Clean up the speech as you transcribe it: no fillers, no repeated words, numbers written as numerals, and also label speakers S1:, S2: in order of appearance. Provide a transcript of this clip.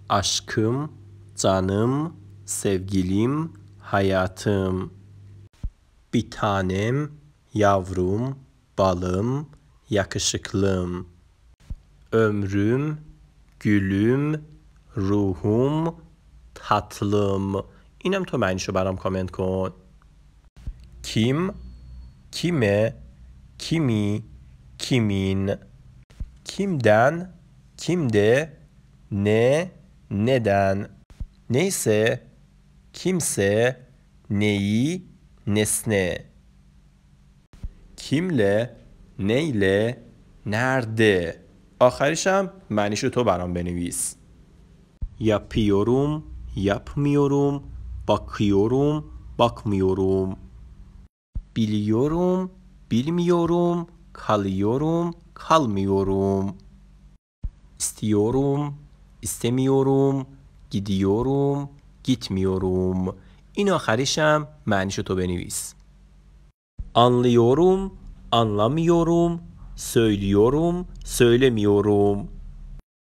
S1: aşkım, canım, sevgilim, hayatım. Bir tanem, yavrum, balım, yakışıklım. Ömrüm, gülüm، روحم، tatlım. اینم تو معنیشو برام کامنت کن. kim، kime، kimi، kimin. kimden، kimde، ne، neden. neyse، kimse، neyi، nesne. kimle، neyle، nerede. آخریشم معنیشو تو برام بنویس. yapıyorum، yapmıyorum، bakıyorum، bakmıyorum. biliyorum، bilmiyorum، kalıyorum، kalmıyorum. istiyorum، istemiyorum، gidiyorum، gitmiyorum. این آخریشم معنیشو تو بنویس. anlıyorum، anlamıyorum، söylüyorum، söylemiyorum.